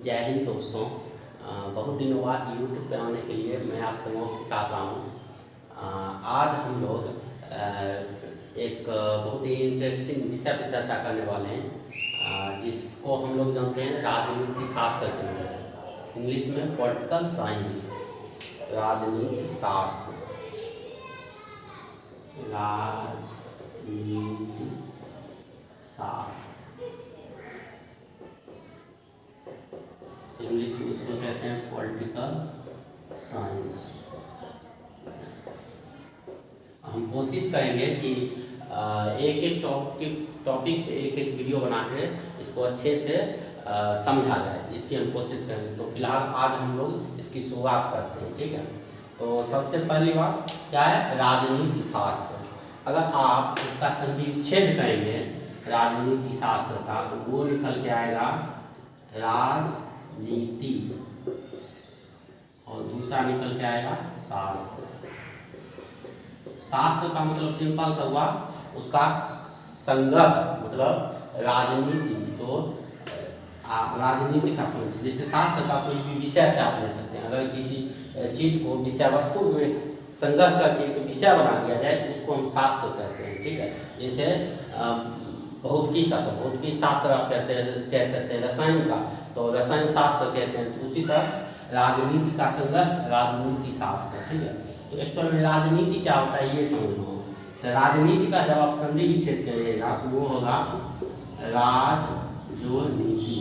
जय हिंद दोस्तों। बहुत दिनों बाद यूट्यूब पे आने के लिए मैं आप सबों को चाहता हूँ। आज हम लोग एक बहुत ही इंटरेस्टिंग विषय पर चर्चा करने वाले हैं, जिसको हम लोग जानते हैं राजनीति शास्त्र के नाम से, इंग्लिश में पॉलिटिकल साइंस। राजनीति शास्त्र, राजनीति शास्त्र, इंग्लिश में इसको कहते हैं पॉलिटिकल साइंस। हम कोशिश करेंगे कि एक एक टॉपिक पे एक एक वीडियो बना के इसको अच्छे से समझा जाए, इसकी हम कोशिश करेंगे। तो फिलहाल आज हम लोग इसकी शुरुआत करते हैं, ठीक है। तो सबसे पहली बात क्या है, राजनीति शास्त्र। अगर आप इसका संधिविच्छेद करेंगे राजनीति शास्त्र का, तो वो निकल के आएगा राजनीति, और दूसरा निकल के आएगा शास्त्र। शास्त्र का मतलब सिंपल सा हुआ, उसका संग्रह मतलब राजनीति, तो राजनीति का समझ। जैसे शास्त्र का कोई भी विषय से आप ले सकते हैं। अगर किसी चीज को विषय वस्तु में संग्रह करके एक विषय बना दिया जाए तो उसको हम शास्त्र कहते हैं, ठीक है। जैसे भौतिकी का, तो भौतिकी शास्त्र आप कह सकते हैं। रसायन का तो रसायन शास्त्र कहते हैं। उसी तरह राजनीति का संग्रह राजनीति शास्त्र, ठीक है। तो एक्चुअल में राजनीति क्या होता है ये समझना हो। तो राजनीति का जब आप संधि विच्छेद करिएगा तो वो होगा राजनीति।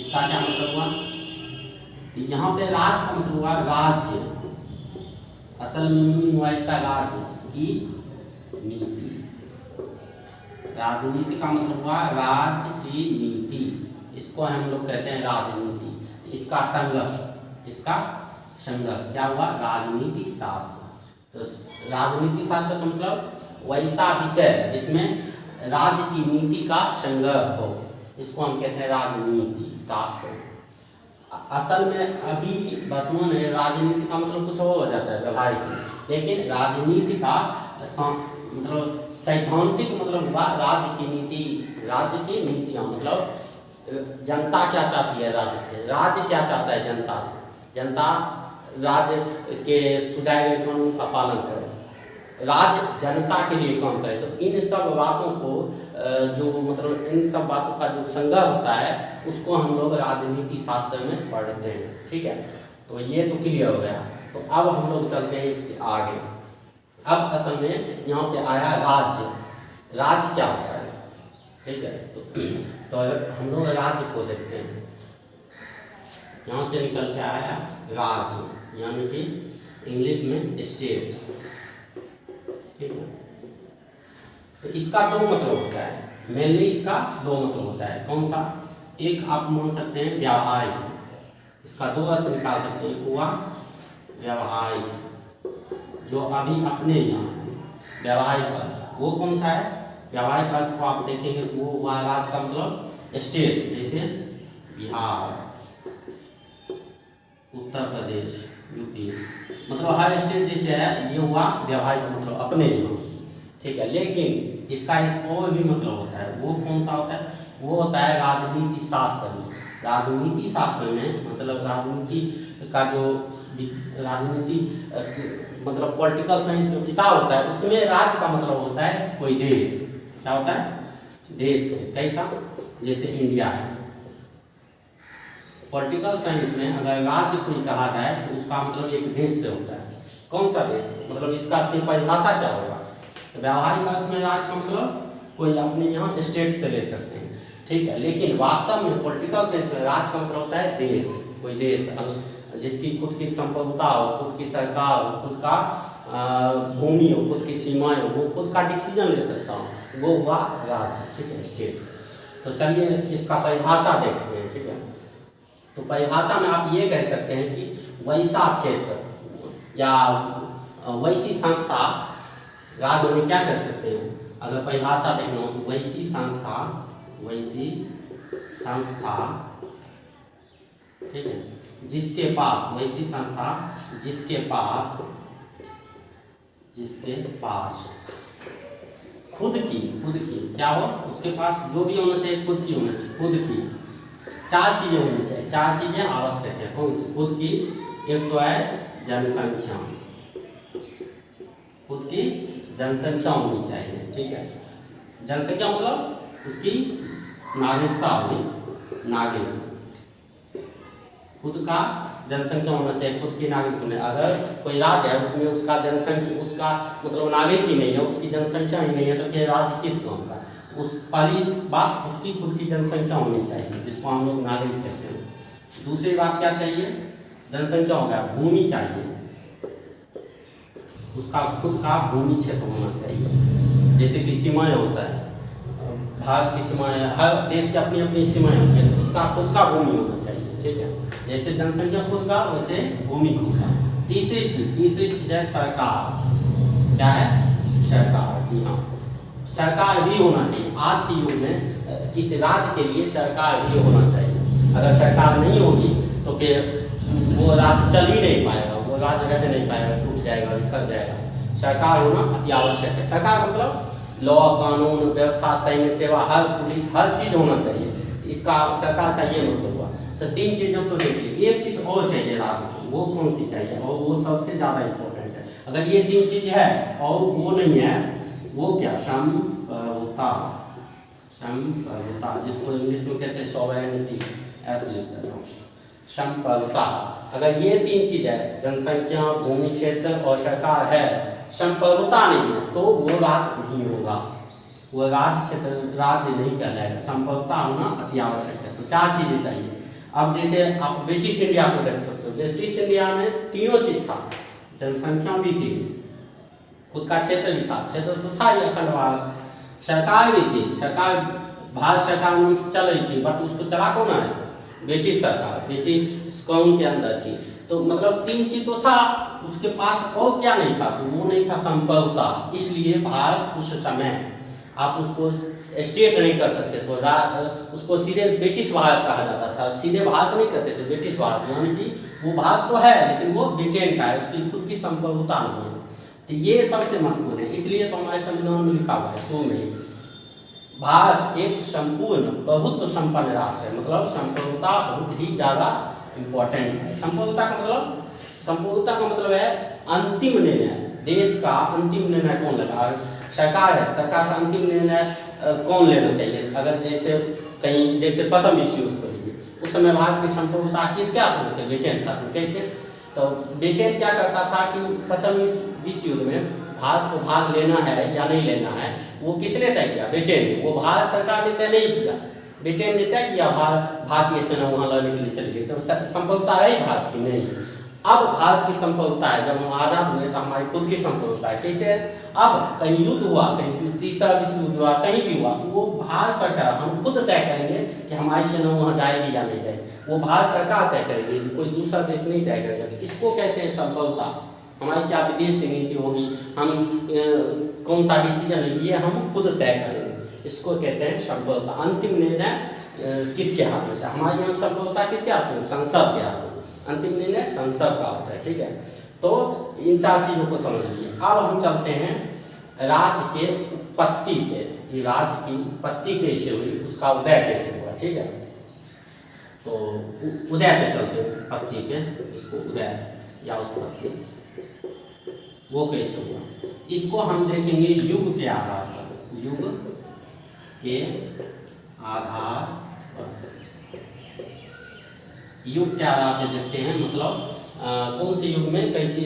इसका क्या मतलब हुआ, तो यहाँ पे राज का मतलब हुआ राज्य, असल में मीनिंग हुआ इसका राज्य की नीति। राजनीति का मतलब हुआ राज्य की नीति, इसको हम लोग कहते हैं राजनीति। इसका संग्रह क्या हुआ, राजनीति शास्त्र। तो राजनीति शास्त्र का मतलब वैसा विषय जिसमें राज्य की नीति का संग्रह हो, इसको हम कहते हैं राजनीति शास्त्र। असल में अभी वर्तमान में राजनीति का मतलब कुछ और हो जाता है व्यवहारिक, लेकिन राजनीति का मतलब सैद्धांतिक मतलब हुआ राज्य की नीति। राज्य की नीतियाँ मतलब जनता क्या चाहती है राज्य से, राज्य क्या चाहता है जनता से, जनता राज्य के सुझाए गए कानून का पालन करे, राज्य जनता के लिए काम करे। तो इन सब बातों को जो मतलब इन सब बातों का जो संग्रह होता है उसको हम लोग राजनीति शास्त्र में पढ़ते हैं, ठीक है। तो ये तो क्लियर हो गया। तो अब हम लोग चलते हैं इसके आगे। अब असल में यहाँ पे आया राज्य। राज्य क्या होता है, ठीक है। तो हम लोग राज्य को देखते हैं। यहाँ से निकल के आया राज्य, यानी कि इंग्लिश में स्टेट, ठीक है। तो इसका दो मतलब होता है, मेनली इसका दो मतलब होता है। कौन सा, एक आप मान सकते हैं व्यावहारिक, इसका दो अर्थ निकाल सकते हैं। हुआ व्यावहारिक, जो अभी अपने यहाँ व्यावहारिक अर्थ, वो कौन सा है, व्यावहारिक अर्थ को आप देखेंगे वो हुआ राज्य का मतलब स्टेट, जैसे बिहार, उत्तर प्रदेश, यूपी, मतलब हर स्टेट जैसे है, ये हुआ व्यावहारिक मतलब अपने यहाँ, ठीक है। लेकिन इसका एक और भी मतलब होता है, वो कौन सा होता है, वो होता है राजनीति शास्त्र में। राजनीति शास्त्र में मतलब राजनीति का जो राजनीति मतलब पॉलिटिकल साइंस जो किताब होता है, उसमें राज्य का मतलब होता है कोई देश। क्या होता है, देश। कैसा, जैसे इंडिया है। पॉलिटिकल साइंस में अगर राज्य कोई कहा जाए तो उसका मतलब एक देश से होता है। कौन सा देश, मतलब इसका परिभाषा क्या होगा। तो व्यावहारिक अर्थ में राज्य का मतलब कोई अपने यहाँ स्टेट से ले सकते हैं, ठीक है। लेकिन वास्तव में पॉलिटिकल साइंस में राज्य का मतलब होता है देश, कोई देश जिसकी खुद की संप्रभुता हो, खुद की सरकार हो, खुद का भूमि हो, खुद की सीमाएं हो, वो खुद का डिसीजन ले सकता हो, वो हुआ राज्य, ठीक है, स्टेट। तो चलिए इसका परिभाषा देखते हैं, ठीक है। तो परिभाषा में आप ये कह सकते हैं कि वैसा क्षेत्र या वैसी संस्था, राज्य में क्या कर सकते हैं, अगर परिभाषा देखना हो तो वैसी संस्था, ठीक है, जिसके पास, वैसी संस्था जिसके पास खुद की क्या हो, उसके पास जो भी होना चाहिए खुद की होना चाहिए, खुद की चार चीजें होनी चाहिए। चाहिए, 4 चीजें आवश्यक है। कौन सी? खुद की, एक तो है जनसंख्या, खुद की जनसंख्या होनी चाहिए, ठीक है। जनसंख्या मतलब उसकी नागरिकता हुई, नागरिक, खुद का जनसंख्या होना चाहिए, खुद की नागरिक होने। अगर कोई राज्य है उसमें उसका जनसंख्या, उसका मतलब नागरिक ही नहीं है, उसकी जनसंख्या ही नहीं है, तो फिर राज्य किस काम का? उस पहली बात उसकी खुद की जनसंख्या होनी चाहिए, जिसको हम लोग नागरिक कहते हैं। दूसरी बात क्या चाहिए? जनसंख्या हो गया, भूमि चाहिए, उसका खुद का भूमि क्षेत्र होना चाहिए। जैसे कि सीमाएं होता है, भारत की सीमाएं, हर देश की अपनी अपनी सीमाएं होती है, तो उसका खुद का भूमि होना चाहिए, ठीक है। जैसे जनसंख्या खुद का, वैसे भूमि खुद का। तीसरी चीज है सरकार। क्या है? सरकार, जी हाँ, सरकार भी होना चाहिए। आज के युग में किसी राज्य के लिए सरकार भी होना चाहिए। अगर सरकार नहीं होगी तो फिर वो राज्य चल ही नहीं पाएगा, वो राज्य रह नहीं पाएगा, टूट जाएगा, बिखर जाएगा। सरकार होना अति आवश्यक है। सरकार मतलब लॉ, कानून व्यवस्था, सैन्य सेवा, हर पुलिस, हर चीज होना चाहिए। इसका सरकार का ये मतलब हुआ। तो 3 चीज़ों तो देख ली, एक चीज और चाहिए राज्य को, वो कौन सी चाहिए? और वो सबसे ज्यादा इंपॉर्टेंट है। अगर ये 3 चीज है और वो नहीं है, वो क्या? संप्रभुता, संप्रभुता, जिसको इंग्लिश में कहते हैं सॉवरेनिटी, ऐसे लिखते हैं, संप्रभुता। अगर ये 3 चीज है, जनसंख्या, भूमि क्षेत्र और सरकार है, संप्रभुता नहीं है, तो वो राज्य नहीं होगा, वो राज्य नहीं कहलाएगा। संप्रभुता होना अति आवश्यक है। तो 4 चीजें चाहिए। अब जैसे आप ब्रिटिश इंडिया को देख सकते हो, ब्रिटिश इंडिया में तीनों चीज था, जनसंख्या भी थी, खुद का क्षेत्र भी था, क्षेत्र तो था ही अखंड भारत, सरकार भी थी, सरकार भारत सरकार में चल रही थी, बट उसको चला कौन है? ब्रिटिश सरकार, ब्रिटिश कानून के अंदर थी। तो मतलब 3 चीज तो था, उसके पास और क्या नहीं था? तो वो नहीं था संप्रभुता। इसलिए भारत उस समय आप उसको स्टेट नहीं कर सकते, तो उसको सीधे ब्रिटिश भारत कहा जाता था, सीधे भारत नहीं कहते थे, ब्रिटिश भारत, यानी कि वो भारत तो है लेकिन वो ब्रिटेन का है, उसकी खुद की संप्रभुता नहीं है। तो ये सबसे महत्वपूर्ण है। इसलिए तो हमारे संविधान में लिखा हुआ है, सो में, भारत एक संपूर्ण बहुत्व संपन्न राष्ट्र है। मतलब संप्रभुता बहुत ही ज्यादा इंपॉर्टेंट है। संप्रभुता का मतलब है अंतिम निर्णय, देश का अंतिम निर्णय कौन लेगा? सरकार है, सरकार का अंतिम निर्णय कौन लेना चाहिए? अगर जैसे कहीं, जैसे प्रथम विश्व युद्ध कर लीजिए, उस समय भारत की संप्रभुता किसके हाथ में थे? ब्रिटेन था। कैसे? तो ब्रिटेन क्या करता था कि प्रथम विश्व युद्ध में भारत को भाग लेना है या नहीं लेना है, वो किसने तय किया? ब्रिटेन ने। वो भारत सरकार ने तय नहीं किया, ब्रिटेन ने तय किया। भारतीय सेना वहां लड़ने के लिए चली गई, तो संप्रभुता है भारत की नहीं। अब भारत की संप्रभुता है, जब हम आजाद हुए तो हमारी खुद की संप्रभुता है। कैसे? अब कहीं युद्ध हुआ, कहीं तीसरा विश्व युद्ध हुआ, कहीं भी हुआ, वो भारत सरकार, हम खुद तय करेंगे कि हमारी सेना वहाँ जाएगी या नहीं जाएगी, वो भारत सरकार तय करेगी, कोई दूसरा देश नहीं तय करेगा। इसको कहते हैं संप्रभुता। हमारी क्या विदेश नीति होगी, हम कौन सा डिसीजन है, ये हम खुद तय करेंगे, इसको कहते हैं संप्रभुता। अंतिम निर्णय किसके हाथ में था? हमारे यहाँ संप्रभुता किसके हाथ में? संसद के हाथ में। अंतिम निर्णय संसद का होता है, ठीक है। तो इन 4 चीजों को समझ लीजिए। अब हम चलते हैं राज्य के उत्पत्ति पे, कि राज्य की उत्पत्ति कैसे हुई, उसका उदय कैसे हुआ, ठीक है। तो उदय पे चलते हैं, उत्पत्ति पे, इसको उदय या उत्पत्ति वो कैसे हुआ, इसको हम देखेंगे युग के आधार पर। युग के आधार पर, युग के आधार पर देखते हैं, मतलब कौन से युग में कैसी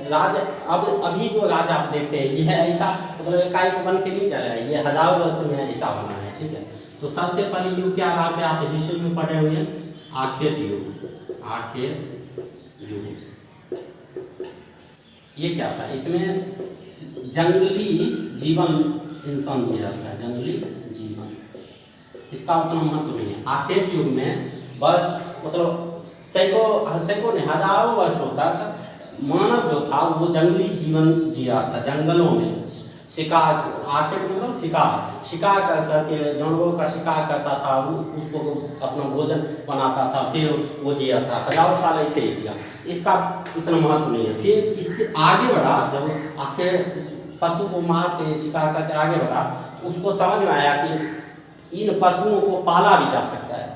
राज। अब अभी जो राज आप देखते हैं, यह ऐसा मतलब एकाएक बन के नहीं चला है, ये हजारों वर्ष में ऐसा बना है, ठीक है। तो सबसे पहले युग के आधार पे आप हिस्ट्री में पढ़े होंगे आखेट युग। आखेट युग ये क्या था? इसमें जंगली जीवन इंसान जी जाता है, जंगली जीवन, इसका उतना महत्व नहीं है। आखेट युग में बस मतलब सैकड़ों नहीं हजारों वर्षों तक मानव जो था वो जंगली जीवन जी रहा था, जंगलों में शिकार, आखेट मतलब शिकार करके जानवरों का शिकार करता था, उसको अपना भोजन बनाता था, फिर वो जिया था, हजारों साल ऐसे ही जिया। इसका इतना महत्व नहीं है। फिर इससे आगे बढ़ा, जब आखिर पशु को मार के शिकार करके आगे बढ़ा, उसको समझ में आया कि इन पशुओं को पाला भी जा सकता है,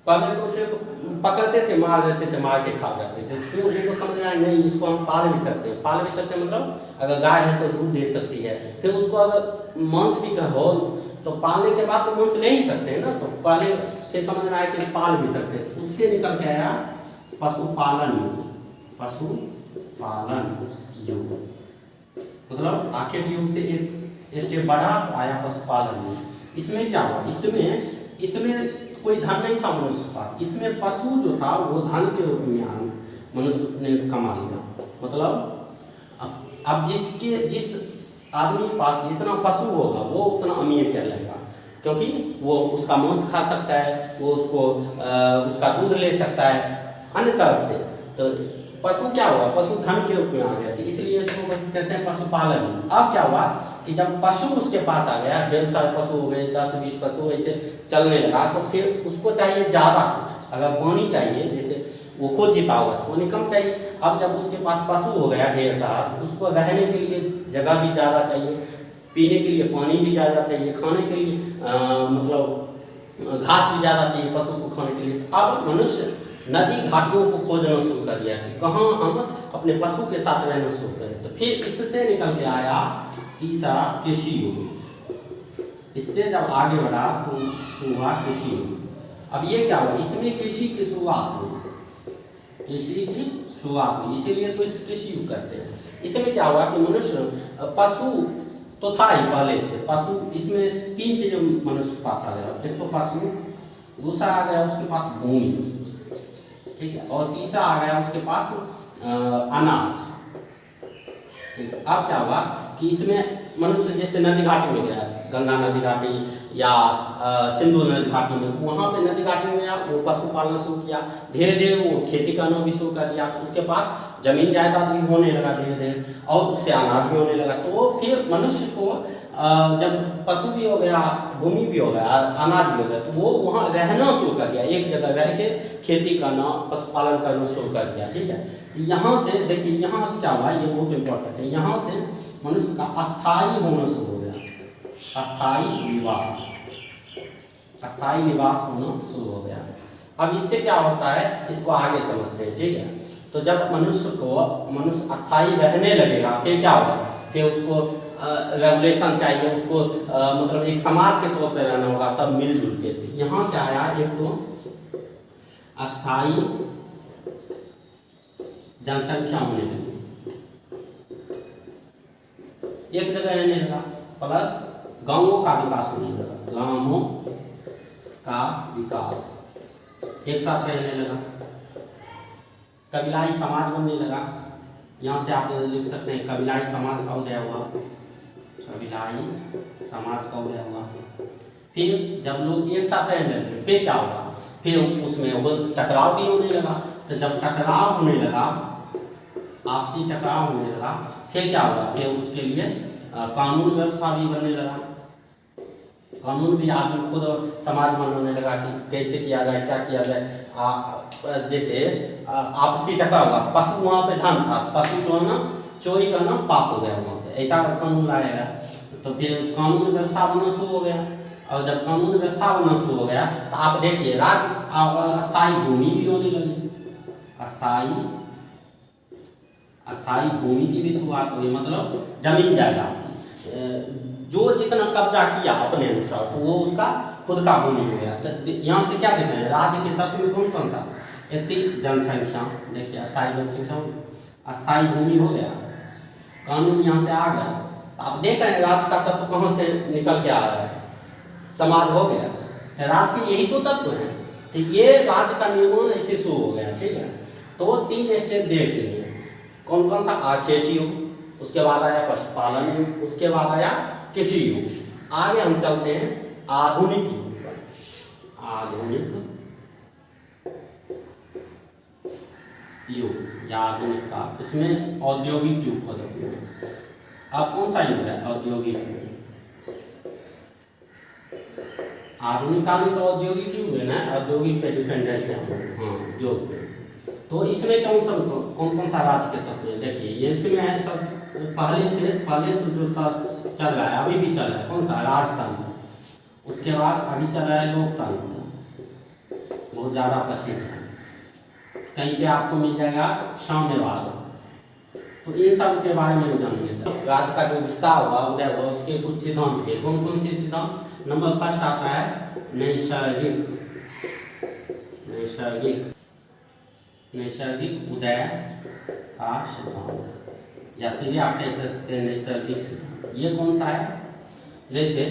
पहले तो सिर्फ पकड़ते थे, मार देते थे, मार के खा जाते थे। फिर उनको समझ में आया नहीं, इसको हम पाल भी सकते हैं। पाल भी सकते हैं मतलब अगर गाय है तो दूध दे सकती है। फिर उसको अगर मांस भी का हो तो पालने के बाद तो मांस ले ही सकते हैं ना। तो पहले फिर समझ में आया कि पाल भी सकते हैं। उससे निकल के आया पशुपालन युग। पशुपालन युग मतलब आखिर युग से एक स्टेप बढ़ा आया पशुपालन युग। इसमें क्या हुआ, इसमें कोई धन नहीं था मनुष्य के पास। इसमें पशु जो था वो धन के रूप में मनुष्य ने कमा लिया। मतलब अब जिस आदमी के पास जितना पशु होगा वो उतना अमीर कहलाएगा, क्योंकि वो उसका मांस खा सकता है, वो उसका दूध ले सकता है अन्य तरह से। तो पशु क्या हुआ, पशु धन के रूप में आ गया, इसलिए इसको कहते हैं पशुपालन। अब क्या हुआ कि जब पशु उसके पास आ गया, ढेर सारे पशु हो गए, 10-20 पशु ऐसे चलने लगा, तो फिर उसको चाहिए ज़्यादा कुछ। अगर पानी चाहिए, जैसे वो खुद जीता हुआ तो पानी कम चाहिए। अब जब उसके पास पशु हो गया ढेर सारा, तो उसको रहने के लिए जगह भी ज़्यादा चाहिए, पीने के लिए पानी भी ज़्यादा चाहिए, खाने के लिए मतलब घास भी ज़्यादा चाहिए पशु को खाने के लिए। अब मनुष्य नदी घाटियों को खोजना शुरू कर दिया कि कहाँ हम अपने पशु के साथ रहना शुरू करें। तो फिर इससे निकल के आया तीसरा कृषि युग। इससे जब आगे बढ़ा तो हुआ कृषि युग। अब ये क्या हुआ, इसमें कृषि की शुरुआत हुई, कृषि की शुरुआत हुई, इसीलिए तो इसे कृषि युग कहते हैं। इसमें क्या हुआ कि मनुष्य पशु तो था ही पहले से, पशु इसमें 3 चीजें मनुष्य के पास आ गया। एक तो पशु, दूसरा आ गया उसके पास भूमि, ठीक है, और तीसरा आ गया उसके पास अनाज। ठीक है, अब क्या हुआ कि इसमें मनुष्य जैसे नदी घाटी में गया, गंगा नदी घाटी या सिंधु नदी घाटी में, तो वहाँ पे नदी घाटी में गया, वो पशु पालना शुरू किया। धीरे धीरे वो खेती करना भी शुरू कर दिया, तो उसके पास जमीन जायदाद भी होने लगा धीरे धीरे, और उससे अनाज भी होने लगा। तो वो फिर मनुष्य को जब पशु भी हो गया, भूमि भी हो गया, अनाज भी हो गया, तो वो वहाँ रहना शुरू कर दिया, एक जगह रह के खेती करना, पशुपालन करना शुरू कर दिया। ठीक है, तो यहाँ से देखिए, यहाँ से क्या हुआ, ये बहुत इंपॉर्टेंट है। यहाँ से मनुष्य का अस्थायी होना शुरू हो गया, अस्थायी निवास होना शुरू हो गया। अब इससे क्या होता है, इसको आगे समझते हैं। ठीक है, तो जब मनुष्य अस्थायी रहने लगेगा, फिर क्या होगा, फिर उसको रेगुलेशन चाहिए, उसको मतलब एक समाज के तौर पर रहना होगा, सब मिलजुल के। यहाँ से आया एक तो अस्थायी जनसंख्या होने लगी, एक जगह रहने लगा, प्लस गांवों का विकास होने लगा, गांवों का विकास एक साथ रहने लगा, कबीलाई समाज बनने लगा। यहाँ से आप लिख सकते हैं कबीलाई समाज का उदय हुआ, कबीलाई समाज का उदय हुआ। फिर जब लोग एक साथ रहने लगे, फिर क्या होगा, फिर उसमें वो टकराव भी होने लगा। तो जब टकराव होने लगा, आपसी टकराव होने लगा, फिर क्या होगा, फिर उसके लिए कानून व्यवस्था भी बनने लगा। कानून भी आदमी खुद समाज बनाने लगा कि कैसे किया जाए, क्या किया जाए। जैसे आपसी टकराव हुआ, पशु वहाँ पे धन था, पशु जो है ना चोरी करना पाप हो गया वहाँ पे, ऐसा कानून लाया गया। तो फिर कानून व्यवस्था बनना शुरू हो गया, और जब कानून व्यवस्था बनना शुरू हो गया, तो आप देखिए राज्य अस्थायी भूमि भी होने लगी, अस्थायी भूमि की भी शुरुआत हुई, मतलब जमीन जायदाद की, जो जितना कब्जा किया अपने अनुसार, तो वो उसका खुद का भूमि हो गया। तो यहाँ से क्या देख रहे हैं, राज्य के तत्व में कौन कौन सा, एक जनसंख्या, देखिए अस्थायी जनसंख्या, अस्थायी भूमि हो गया, कानून यहाँ से आ गया। तो आप देख रहे हैं राज्य का तत्व कहाँ से निकल के आ रहा है, समाज हो गया। तो राज्य के यही तो तत्व है। तो ये राज्य का निर्माण ऐसे शुरू हो गया। ठीक है, तो वो 3 स्टेप देख लिए, कौन कौन सा, खेती युग, उसके बाद आया पशुपालन युग, उसके बाद आया कृषि युग। आगे हम चलते हैं आधुनिक युग पर, आधुनिक युग या आधुनिक काल, इसमें औद्योगिक युग को देखते हैं। अब कौन सा युग है, औद्योगिक युग। आधुनिक काल में तो औद्योगिक युग है ना, औद्योगिक पे डिपेंडेंट है, हाँ उद्योग पे। तो इसमें कौन कौन सा राज्य के तत्व है, देखिए ये इसमें है सब पहले से जो चल रहा है, अभी भी चल रहा है, कौन सा, राजतंत्र। उसके बाद अभी चल रहा है लोकतंत्र, बहुत ज़्यादा प्रसिद्ध है। कहीं पे आपको मिल जाएगा साम्यवाद। तो इन सब के बारे में जानेंगे। तो राज्य का जो विस्तार होगा, उदय होगा, उसके कुछ सिद्धांत के कौन कौन से सिद्धांत। नंबर फर्स्ट आता है नैसर्गिक उदय का सिद्धांत, या सीधे आप कह सकते हैं नैसर्गिक सिद्धांत। ये कौन सा है? जैसे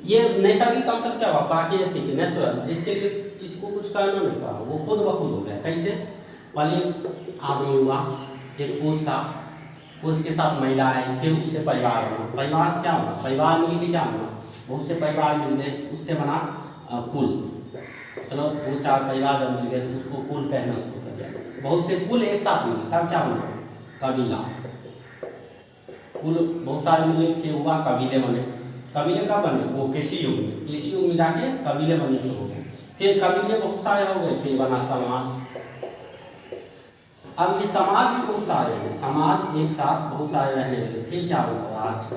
ये नैसर्गिक का मतलब क्या हुआ? प्राकृतिक, नेचुरल, जिसके लिए किसी को कुछ करना नहीं पड़ा, वो खुद ब खुद हो गया। कैसे? पहले आदमी हुआ, एक पुरुष था, पुरुष के साथ महिला आई, फिर उससे परिवार बना, परिवार से क्या हुआ? परिवार मिल के क्या बना? बहुत से परिवार मिल गए, उससे बना कुल। मतलब दो चार परिवार जब मिल गए तो उसको कुल कहना शुरू कर दिया। बहुत से कुल एक साथ मिले तब क्या बना? कबीला। कुल बहुत सारे मिले, फिर हुआ कबीले बने। कबीले कब बने? वो कृषि युग में, कृषि युग में जाके कबीले बनने शुरू हो गए। फिर कबीले बहुत सारे हो गए, फिर बना समाज। अब ये समाज भी बहुत सारे हैं, समाज एक साथ बहुत सारे रहने लगे। फिर क्या हुआ? राज। तो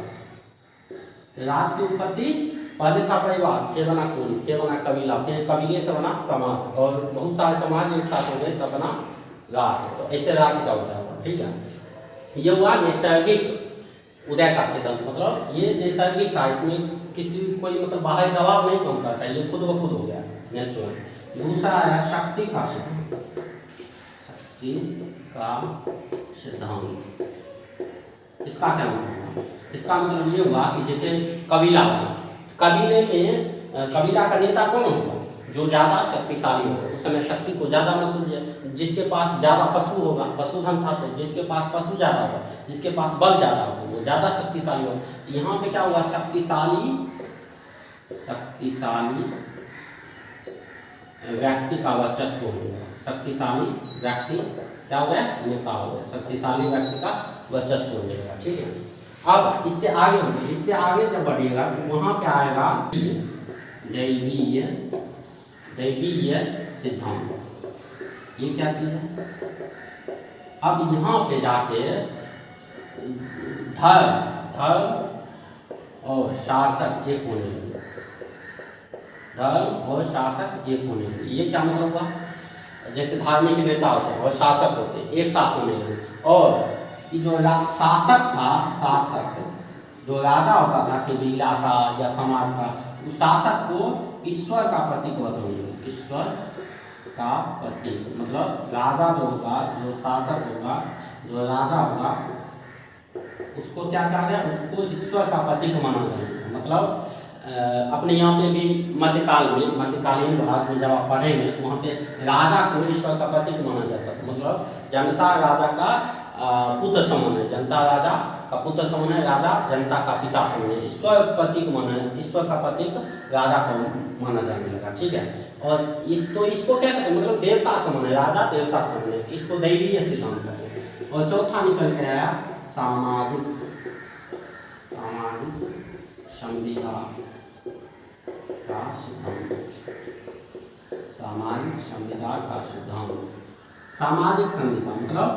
राज की उत्पत्ति पहले था परिवार, फिर बना कुल, फिर बना कबीला, फिर कबीले से बना समाज, और बहुत सारे समाज एक साथ हो गए तब बना राज। तो ऐसे राज का होता है। ठीक है, ये हुआ नैसर्गिक उदय का सिद्धांत। मतलब ये नैसर्गिक था, इसमें किसी कोई मतलब बाहरी दबाव नहीं कम करता, ये खुद ब खुद हो गया नेचुरल। दूसरा आया शक्ति का सिद्धांत। शक्ति का सिद्धांत, इसका क्या मतलब? इसका मतलब ये हुआ कि जैसे कबीला बना, कबीले में कबीला का नेता कौन होगा? जो ज़्यादा शक्तिशाली होगा। उस समय शक्ति को ज़्यादा मतलब जिसके पास ज़्यादा पशु होगा, पशुधन था, तो जिसके पास पशु ज़्यादा होगा, जिसके पास बल ज़्यादा होगा, वो ज़्यादा शक्तिशाली होगा। यहाँ पे क्या हुआ? शक्तिशाली व्यक्ति का वर्चस्व होगा। शक्तिशाली व्यक्ति क्या हो गया? नेता हो गया। शक्तिशाली व्यक्ति का वर्चस्व हो जाएगा। ठीक है, अब इससे आगे जब बढ़िएगा तो वहाँ पे आएगा दैवीय सिद्धांत। ये क्या चीज है? अब यहाँ पे जाके धर्म और शासक एक होने लगे। धर्म और शासक एक होने लगे। ये क्या मतलब हुआ? जैसे धार्मिक नेता होते हैं और शासक होते हैं, एक साथ होने लगे। और जो शासक था, जो राजा होता था कबीला का या समाज का, उस शासक को ईश्वर का प्रतीक बताएंगे। ईश्वर का प्रतीक मतलब राजा जो होगा, जो शासक होगा, जो राजा होगा, उसको क्या कहा गया? उसको ईश्वर का प्रतीक माना जाएगा। मतलब अपने यहाँ पे भी मध्यकालीन भारत में जब आप पढ़ेंगे तो वहाँ पे राजा को ईश्वर का प्रतीक माना जाता है। मतलब जनता राजा का पुत्र समान है, जनता राजा का पुत्र समान है, राजा जनता का पिता समान है। ईश्वर प्रतीक माना है, ईश्वर का प्रतीक राजा को माना जाने लगा। ठीक है, और इसको क्या कहते हैं? मतलब देवता समान है, राजा देवता समान है, इसको दैवीय सिद्धांत कहते हैं। और चौथा निकल के आया सामाजिक संविधा का सिद्धांत। सामाजिक संविधा का सिद्धांत। सामाजिक संविधा मतलब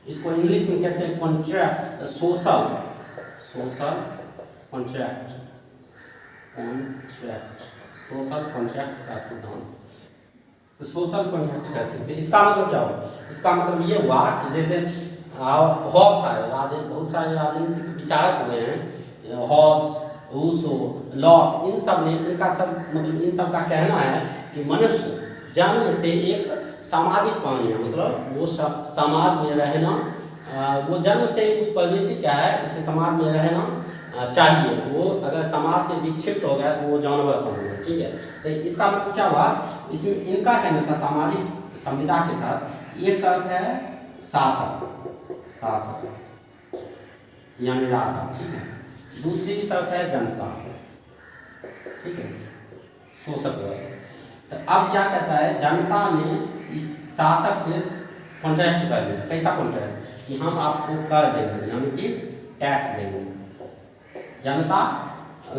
इसको इंग्लिश में कहते हैं कॉन्ट्रैक्ट, सोशल कॉन्ट्रैक्ट का सिद्धांत। सोशल कॉन्ट्रैक्ट कह सकते हैं। इसका मतलब क्या हुआ? इसका मतलब ये हुआ कि जैसे हॉब्स आए, बहुत सारे राजनीतिक विचारक हुए हैं, हॉब्स, रूसो, लॉक, इन सब का कहना है कि मनुष्य जन्म से एक सामाजिक प्राणी है। मतलब वो समाज में रहना, वो जन्म से उस प्रवृत्ति क्या है, उसे समाज में रहना चाहिए। वो अगर समाज से विक्षिप्त हो गया तो वो जानवर समझे। ठीक है, तो इसका मतलब क्या हुआ? इसमें इनका कहना था सामाजिक संविधा के तहत एक तरफ है शासक यानी राजा। ठीक है, दूसरी तरफ है जनता। ठीक है, शोषक वर्ग। तो अब क्या कहता है? जनता ने इस शासक से कॉन्ट्रैक्ट कर लिया। कैसा कॉन्ट्रैक्ट? कि हम आपको कर देंगे, यानी कि टैक्स देंगे। जनता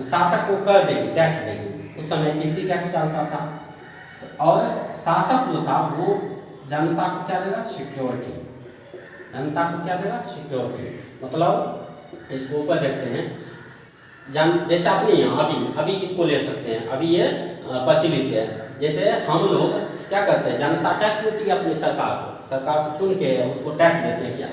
शासक को कर देगी, टैक्स देगी। उस समय किसी टैक्स चलता था। और शासक जो था वो जनता को क्या देगा? सिक्योरिटी। जनता को क्या देगा? सिक्योरिटी। मतलब इसको ऊपर देखते हैं, जैसे अपने यहाँ अभी इसको ले सकते हैं। अभी ये प्रचलित है। जैसे हम लोग क्या करते हैं, जनता टैक्स देती है अपनी सरकार को चुन के उसको टैक्स देते हैं क्या,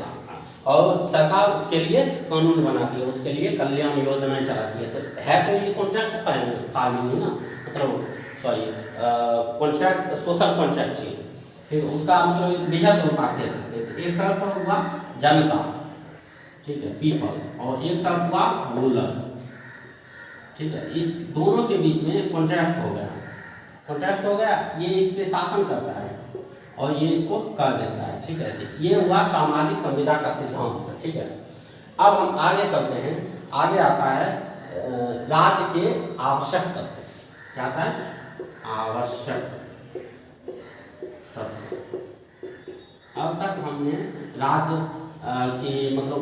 और सरकार उसके लिए कानून बनाती है, उसके लिए कल्याण योजनाएं चलाती है। तो है तो ये कॉन्ट्रैक्ट फार्मिंग ना, मतलब सॉरी कॉन्ट्रैक्ट, सोशल कॉन्ट्रैक्ट चाहिए। फिर उसका मतलब बृहद रूप आप दे सकते हैं। एक तरफ हुआ जनता, ठीक है, पीपल, और एक तरफ हुआ रूलर, ठीक है। इस दोनों के बीच में कॉन्ट्रैक्ट हो गया, ये इस पे शासन करता है और ये इसको कर देता है, ठीक है। ये हुआ सामाजिक संविदा का सिद्धांत, ठीक है। अब हम आगे चलते हैं, आगे आता है राज्य के आवश्यक तत्व। क्या आता है, आवश्यक तत्व। अब तक हमने राज्य की मतलब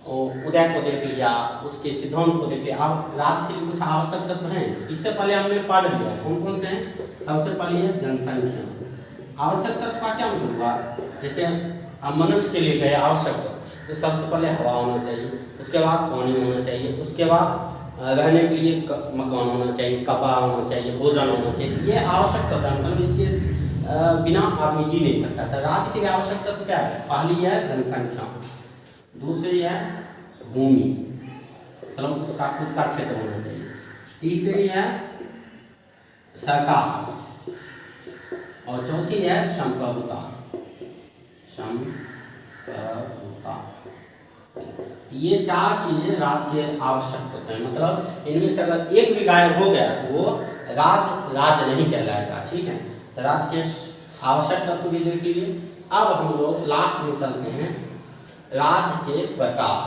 उदय को देख लिया, उसके सिद्धांत को देख लिया। अब राज्य के लिए कुछ आवश्यक तत्व हैं, इससे पहले हमने पढ़ लिया कौन कौन से हैं। सबसे पहले है जनसंख्या। आवश्यक तत्व का क्या मतलब हुआ, जैसे अब मनुष्य के लिए गए आवश्यक तत्व, तो सबसे पहले हवा होना चाहिए, उसके बाद पानी होना चाहिए, उसके बाद रहने के लिए मकान होना चाहिए, कपड़ा होना चाहिए, भोजन होना चाहिए। ये आवश्यक तत्व है, मतलब इसके बिना आदमी जी नहीं सकता। तो राज्य के लिए आवश्यक तत्व क्या है, पहली है जनसंख्या, दूसरी है भूमि, मतलब उसका खुद का क्षेत्र होना चाहिए, तीसरी है सरकार, और चौथी है संप्रभुता। ये चार चीजें राज्य के आवश्यक तत्व हैं। मतलब इनमें से अगर एक भी गायब हो गया तो वो राज्य नहीं कहलाएगा, ठीक है। तो राज्य के आवश्यक तत्व भी देख लिए। अब हम लोग लास्ट में चलते हैं राज्य के प्रकार।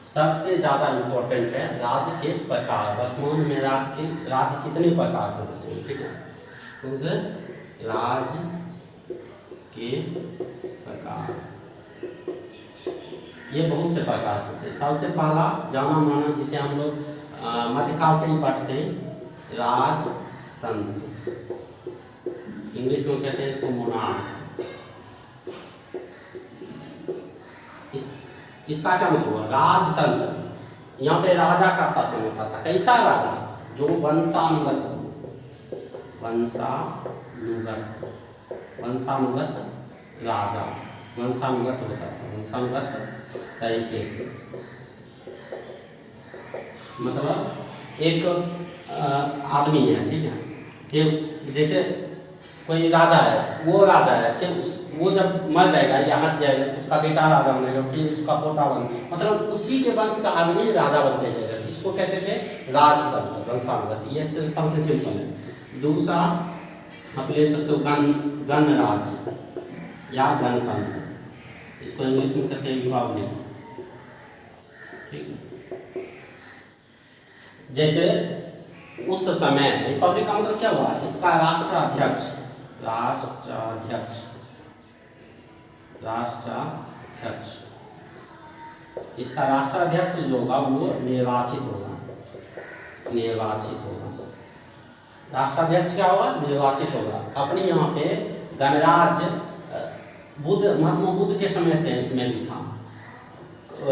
सबसे ज्यादा इम्पोर्टेंट है राज्य के प्रकार। वर्तमान में राज्य कितने प्रकार के होते हैं, ठीक है। तो राज्य के प्रकार, ये बहुत से प्रकार होते हैं। सबसे पहला जाना माना जिसे हम लोग मध्यकाल से ही पढ़ते हैं, राजतंत्र। इंग्लिश में कहते हैं इसको मोनार्क। इसका क्या मतलब हुआ, राजतंत्र। यहाँ पे राजा का शासन होता था। कैसा राजा, जो वंशानुगत राजा, वंशानुगत होता था, वंशानुगत तरीके से। मतलब एक आदमी है, ठीक है, कि जैसे कोई राजा है, वो राजा है, फिर वो जब मर जाएगा या हट जाएगा तो उसका बेटा राजा बनेगा, फिर उसका पोता बनेगा, मतलब उसी के वंश का आदमी राजा बनते जाएगा। इसको कहते थे राजतंत्र, वंशानुगत। ये सबसे सिंपल है। दूसरा आप ले सकते हो गणराज्य या गणतंत्र, इसको इंग्लिश में कहते हैं रिपब्लिक, ठीक। जैसे उस समय रिपब्लिक का मतलब क्या हुआ, इसका राष्ट्राध्यक्ष इसका राष्ट्राध्यक्ष जो होगा वो निर्वाचित होगा। राष्ट्राध्यक्ष क्या होगा, निर्वाचित होगा। अपने यहाँ पे गणराज्य महात्मा बुद्ध के समय से में भी था।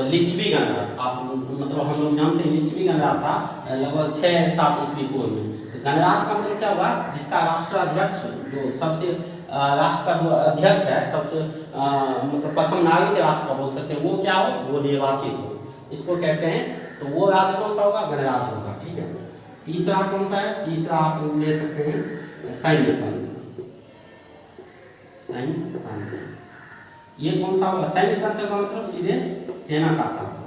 लिच्छवी गणराज्य, आप मतलब हम लोग जानते हैं लिच्छवी गणराज्य था लगभग 6-7 ईस्वी पूर्व में। तो गणराज्य का मतलब क्या हुआ, जिसका राष्ट्राध्यक्ष जो सबसे राष्ट्र का जो अध्यक्ष है, सबसे मतलब प्रथम नागरिक राष्ट्र का बोल सकते हैं, वो क्या हो, वो निर्वाचित हो, इसको कहते हैं। तो वो राज्य कौन सा होगा, गणराज्य होगा, ठीक है। तीसरा कौन सा है, तीसरा आप ले सकते हैं सैन्य तंत्र। ये कौन सा होगा, सैन्य तंत्र का मतलब सीधे सेना का शासन।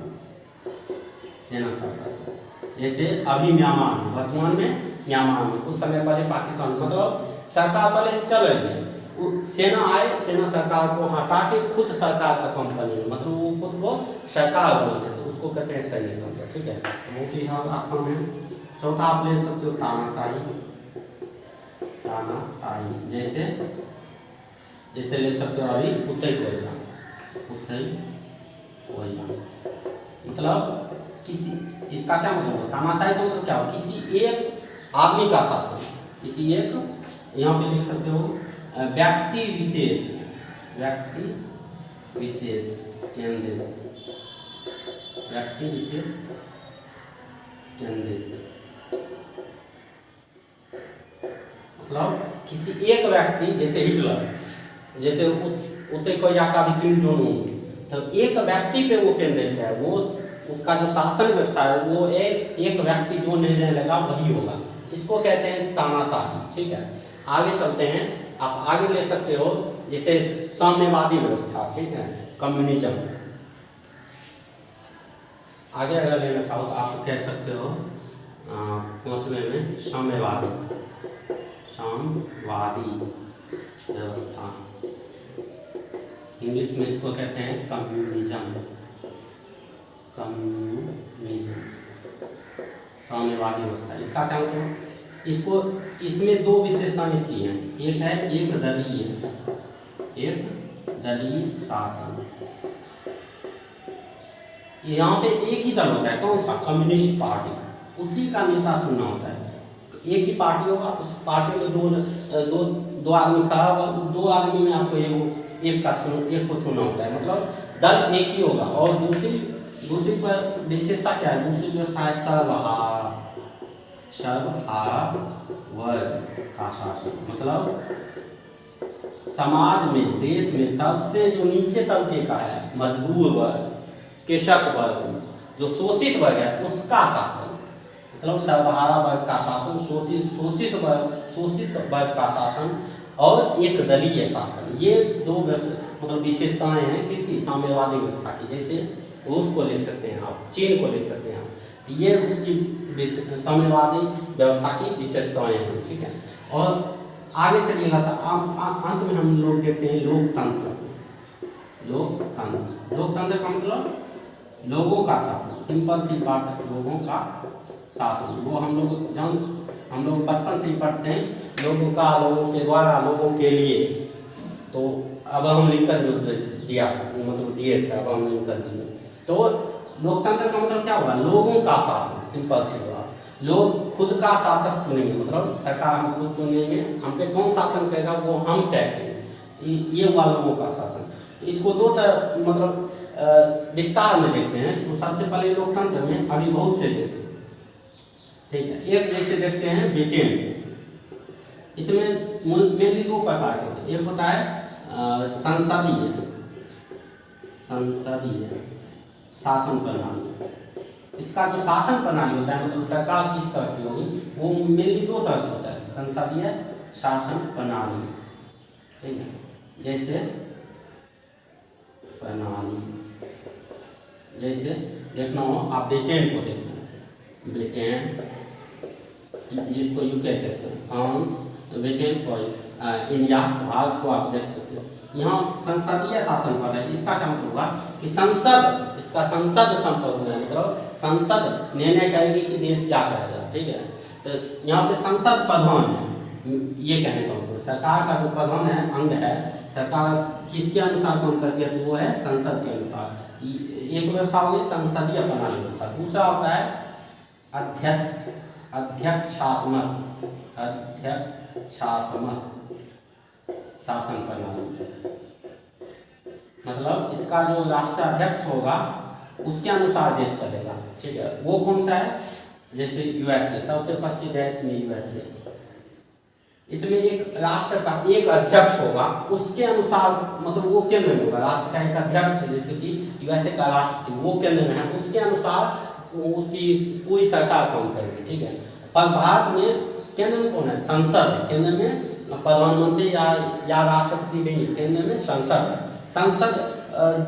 जैसे अभी म्यांमार, वर्तमान में म्यांमार में, कुछ समय पहले पाकिस्तान, मतलब सरकार पहले से चल रही है, सेना आए, सेना सरकार को हटा के खुद सरकार का कंपनी, मतलब वो खुद को सरकार बोलते हैं, तो उसको कहते हैं सैन्य तंत्र, ठीक है। तो वो भी आसान है। चौथा आप ले सकते हो तानाशाही, जैसे ले सकते हो अभी उत्तरी कोरिया, मतलब किसी, इसका क्या मतलब है, तानाशाही का मतलब क्या हो, किसी एक आदमी का शासन, किसी एक, यहाँ पे लिख सकते हो व्यक्ति विशेष केंद्रित, मतलब किसी एक व्यक्ति, जैसे हिटलर, जैसे उते कोई का भी किम जोंग उन, तो एक व्यक्ति पे वो केंद्रित है, वो उसका जो शासन व्यवस्था है वो एक व्यक्ति जो निर्णय लेगा वही होगा, इसको कहते हैं तानाशाही। ठीक है, आगे चलते हैं, आप आगे ले सकते हो जैसे साम्यवादी व्यवस्था। ठीक है, कम्युनिज्म। आगे अगर लेना चाहो तो आप कह सकते हो 5वें में साम्यवादी व्यवस्था, इंग्लिश में इसको कहते हैं कम्युनिज्म। साम्यवादी व्यवस्था, इसका क्या मतलब, इसको इसमें दो विशेषताएं इसकी हैं, एक है एक दलीय शासन। यहाँ पे एक ही दल होता है, कौन सा, कम्युनिस्ट पार्टी, उसी का नेता चुना होता है, एक ही पार्टी होगा, उस पार्टी में दो आदमी खड़ा होगा, दो आदमी में आपको एक को चुना होता है, मतलब दल एक ही होगा। और दूसरी पर विशेषता क्या है, दूसरी व्यवस्था है सर्वहारा वर्ग का शासन, मतलब समाज में, देश में सबसे जो नीचे तबके का है, मजदूर वर्ग, कृषक वर्ग, जो शोषित वर्ग है, उसका शासन, मतलब सर्वहारा वर्ग का शासन, शोषित वर्ग का शासन और एक दलीय शासन, ये दो मतलब विशेषताएं हैं किसकी, साम्यवादी व्यवस्था की। जैसे रूस को ले सकते हैं आप, चीन को ले सकते हैं आप, तो ये उसकी साम्यवादी व्यवस्था की विशेषताएं हैं। ठीक है, और आगे चलिएगा तो अंत में हम लोग देखते हैं लोकतंत्र का मतलब लोगों का शासन, सिंपल सी बात, लोगों का शासन। वो हम लोग बचपन से ही पढ़ते हैं, लोगों के द्वारा, लोगों के लिए। तो अब हम लिंकन जो दिए थे, अब हम लिंकन जी, तो लोकतंत्र का मतलब क्या हुआ, लोगों का शासन, सिंपल सी बात, लोग खुद का शासक चुनेंगे, मतलब सरकार हम खुद चुनेंगे, हम पे कौन शासन करेगा वो हम तय करेंगे, ये हुआ लोगों का शासन। तो इसको दो तरह मतलब विस्तार में देखते हैं। तो सबसे पहले लोकतंत्र में अभी बहुत से देश, ठीक है, एक जैसे देखते हैं ब्रिटेन, इसमें मेनली दो प्रकार के होते हैं, एक होता है संसदीय शासन प्रणाली। इसका जो शासन प्रणाली होता है, मतलब सरकार किस तरह की होगी, वो मेनली दो तरह से होता है, संसदीय शासन प्रणाली। ठीक है, जैसे देखना हो आप ब्रिटेन को देखना, ब्रिटेन जिसको यूके कहते हैं, France, Britain sorry India, Bharat को आप देख सकते हो। यहाँ संसदीय शासन कर रहे हैं, इसका क्या मतलब हुआ कि इसका संसद संपन्न है, मतलब संसद निर्णय करेगी कि देश क्या करेगा। ठीक है, तो यहाँ पे संसद प्रधान है, ये कहने का मतलब सरकार का जो प्रधान है, अंग है, सरकार किसके अनुसार काम करती है, तो वो है संसद के अनुसार। एक व्यवस्था होगी संसदीय प्रणाली व्यवस्था, दूसरा होता है अध्यक्षात्मक शासन प्रणाली, मतलब इसका जो राष्ट्राध्यक्ष होगा उसके अनुसार देश चलेगा। ठीक है, वो कौन सा है, जैसे यूएसए, सबसे प्रसिद्ध है इसमें यूएसए। इसमें एक राष्ट्र का एक अध्यक्ष होगा, उसके अनुसार, मतलब वो केंद्र में होगा, राष्ट्र का एक अध्यक्ष, जैसे कि यूएसए का राष्ट्रपति वो केंद्र में है, उसके अनुसार उसकी पूरी सरकार काम करेगी। ठीक है, पर भारत में केंद्र में कौन है, संसद है, केंद्र में प्रधानमंत्री या राष्ट्रपति नहीं, केंद्र में संसद है। संसद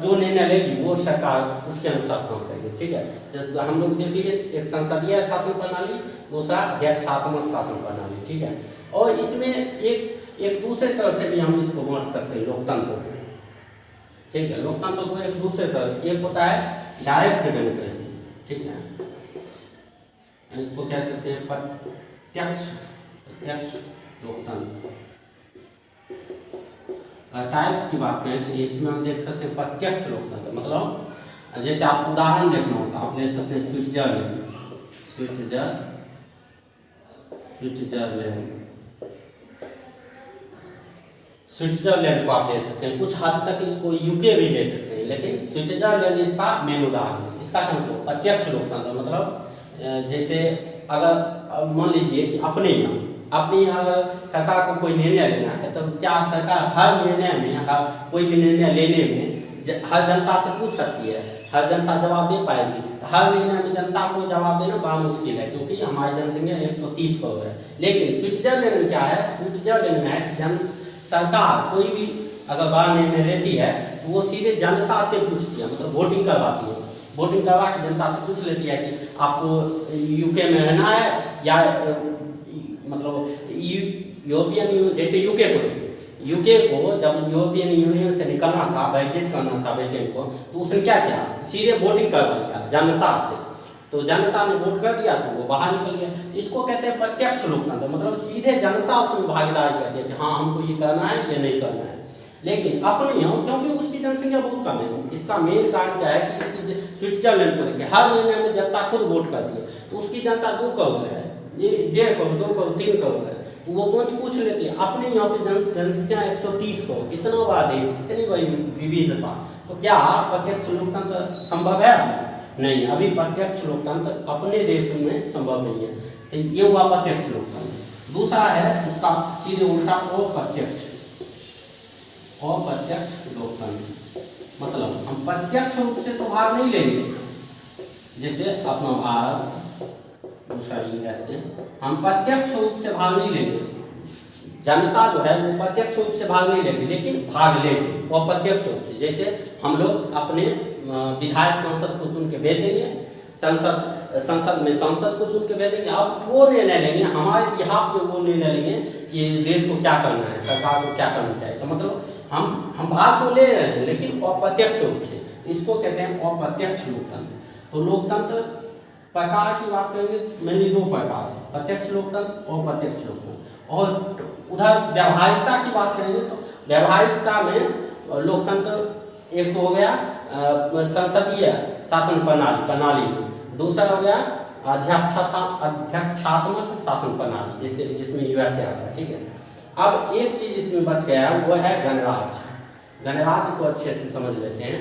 जो निर्णय लेगी वो सरकार उसके अनुसार काम करेगी। ठीक है, तो हम लोग देख लीजिए, एक संसदीय शासन प्रणाली, दूसरा अध्यक्षात्मक शासन प्रणाली। ठीक है, और इसमें एक दूसरे तरह से भी हम इसको बांट सकते हैं, लोकतंत्र। ठीक है, लोकतंत्र को एक दूसरे तरह, एक होता है डायरेक्ट डेमोक्रेसी। ठीक है, इसको कह सकते हैं प्रत्यक्ष लोकतंत्र। टाइप्स की बात करें तो इसमें हम देख सकते हैं प्रत्यक्ष लोकतंत्र, मतलब जैसे आप उदाहरण देखना होता आप ले सकते हैं स्विट्जरलैंड को आप ले सकते हैं, कुछ हद तक इसको यूके भी ले सकते हैं, लेकिन स्विट्जरलैंड इसका मेन उदाहरण है। इसका क्या मतलब, प्रत्यक्ष लोकतंत्र, मतलब जैसे अगर मान लीजिए कि अपने यहाँ अपनी अगर सरकार को कोई निर्णय लेना है तो क्या सरकार हर निर्णय में, कोई भी निर्णय लेने में हर जनता से पूछ सकती है, हर जनता जवाब दे पाएगी? हर निर्णय में जनता को जवाब देना बड़ा मुश्किल है, क्योंकि हमारी जनसंख्या 130 करोड़ है। लेकिन स्विट्जरलैंड में क्या है, स्विट्जरलैंड में सरकार कोई भी अगर बड़ा निर्णय लेती है तो वो सीधे जनता से पूछती है, मतलब वोटिंग करवाती है। वोटिंग करवा के जनता से पूछ लेती है कि आपको यूके में रहना है या मतलब यूरोपियन यूनियन, जैसे यूके को देखिए, यूके को जब यूरोपियन यूनियन से निकलना था, ब्रेक्जिट करना था ब्रिटेन को, तो उसने क्या किया, सीधे वोटिंग करवा लिया जनता से। तो जनता ने वोट कर दिया तो वो बाहर निकल गया। तो इसको कहते हैं प्रत्यक्ष लोकतंत्र, मतलब सीधे जनता उसमें भागीदारी करती है कि हाँ हमको ये करना है या नहीं करना है। लेकिन अपने यहाँ क्योंकि उसकी जनसंख्या बहुत कम है, इसका मेन कारण क्या है कि इसकी स्विट्जरलैंड को देखिए, हर निर्णय में जनता खुद वोट करती है। तो उसकी जनता 2 करोड़ है, ये 1.5 करोड़, 2 करोड़, 3 करोड़ है, तो वो पूछ लेती है। अपने यहाँ पे जनसंख्या 130 करोड़, इतना बड़ा देश, इतनी बड़ी विविधता, तो क्या प्रत्यक्ष लोकतंत्र संभव है? नहीं, अभी प्रत्यक्ष लोकतंत्र अपने देश में संभव नहीं है। तो ये हुआ प्रत्यक्ष लोकतंत्र। दूसरा है उसका सीधे उल्टा अप्रत्यक्ष। अप्रत्यक्ष लोकतंत्र मतलब हम प्रत्यक्ष रूप से तो भाग नहीं लेंगे, जैसे अपना भारत, दूसरा ऐसे हम प्रत्यक्ष रूप से भाग नहीं लेंगे। जनता जो है वो प्रत्यक्ष रूप से भाग नहीं लेंगे, लेकिन भाग लेंगे अप्रत्यक्ष रूप से। जैसे हम लोग अपने विधायक संसद को चुन के भेज देंगे, संसद में सांसद को चुन के भेज देंगे, अब वो निर्णय लेंगे हमारे बिहाफ पे, वो निर्णय लेंगे कि देश को क्या करना है, सरकार को क्या करना चाहिए। तो मतलब हम भाग तो ले रहे हैं लेकिन अप्रत्यक्ष रूप से, इसको कहते हैं अप्रत्यक्ष लोकतंत्र। तो लोकतंत्र प्रकार की बात करेंगे मेनली 2 प्रकार से, प्रत्यक्ष लोकतंत्र और अप्रत्यक्ष लोकतंत्र। और उधर व्यावहारिकता की बात करेंगे तो व्यावहारिकता में लोकतंत्र एक तो हो गया संसदीय शासन प्रणाली में, दूसरा हो गया अध्यक्षात्मक शासन प्रणाली, जैसे जिसमें यूएसए आता है, ठीक है। अब एक चीज इसमें बच गया है, वो है गणराज्य। गणराज्य को अच्छे से समझ लेते हैं।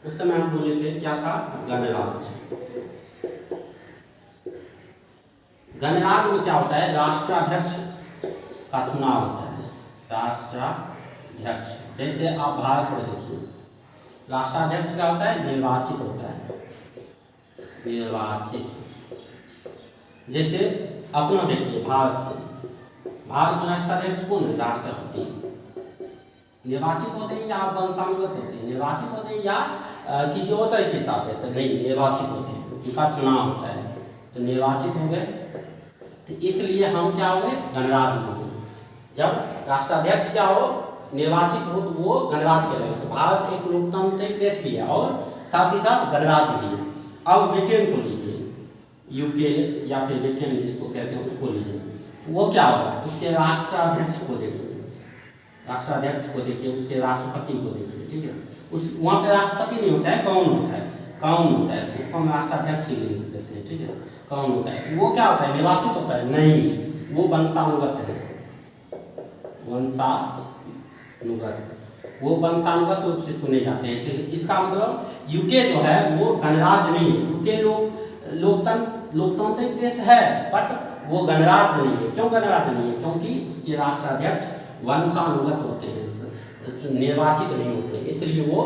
उस समय हम बोले थे क्या था, गणराज्य। गणराज्य में क्या होता है, राष्ट्राध्यक्ष का चुनाव होता है, राष्ट्राध्यक्ष। जैसे आप भारत को देखिए, राष्ट्राध्यक्ष क्या होता है, निर्वाचित होता है, निर्वाचित। जैसे अपना देखिए भारत में राष्ट्राध्यक्ष कौन है, राष्ट्रपति। निर्वाचित होते हैं या वंशानुगत होते हैं, निर्वाचित होते हैं या किसी और तरीके के साथ है, तो नहीं, निर्वाचित होते हैं, उनका चुनाव होता है, तो निर्वाचित हो गए। तो इसलिए हम क्या हो गए, गणराज्य हो गए। जब राष्ट्राध्यक्ष क्या हो, निर्वाचित हो, तो वो गणराज्य कहलाएगा। तो भारत एक लोकतांत्रिक देश भी है और साथ ही साथ गणराज्य भी है। अब ब्रिटेन को लीजिए, यूके या फिर ब्रिटेन जिसको कहते हैं उसको लीजिए, वो क्या होगा, उसके राष्ट्राध्यक्ष को देखिए, राष्ट्राध्यक्ष को देखिए, उसके राष्ट्रपति को देखिए, ठीक है। उस वहाँ पे राष्ट्रपति नहीं होता है, कौन होता है, कौन होता है, उसको हम राष्ट्राध्यक्ष ही कहते हैं, ठीक है। कौन होता है, वो क्या होता है, निर्वाचित होता है, नहीं, वो वंशानुगत है, वो वंशानुगत रूप से चुने जाते हैं। तो इसका मतलब यूके जो है वो गणराज्य नहीं है, यूके लोकतांत्रिक देश है बट वो गणराज्य नहीं है। क्यों गणराज्य नहीं है, क्योंकि उसके राष्ट्राध्यक्ष वंशानुगत होते हैं, निर्वाचित नहीं होते, इसलिए वो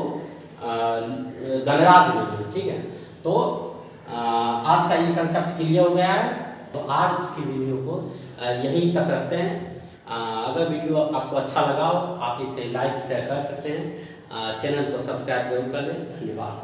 गणराज्य नहीं है, ठीक है। तो आज का ये कंसेप्ट क्लियर हो गया है। तो आज की वीडियो को यहीं तक रखते हैं। अगर वीडियो आपको अच्छा लगा हो आप इसे लाइक शेयर कर सकते हैं। चैनल को सब्सक्राइब जरूर कर लें। धन्यवाद।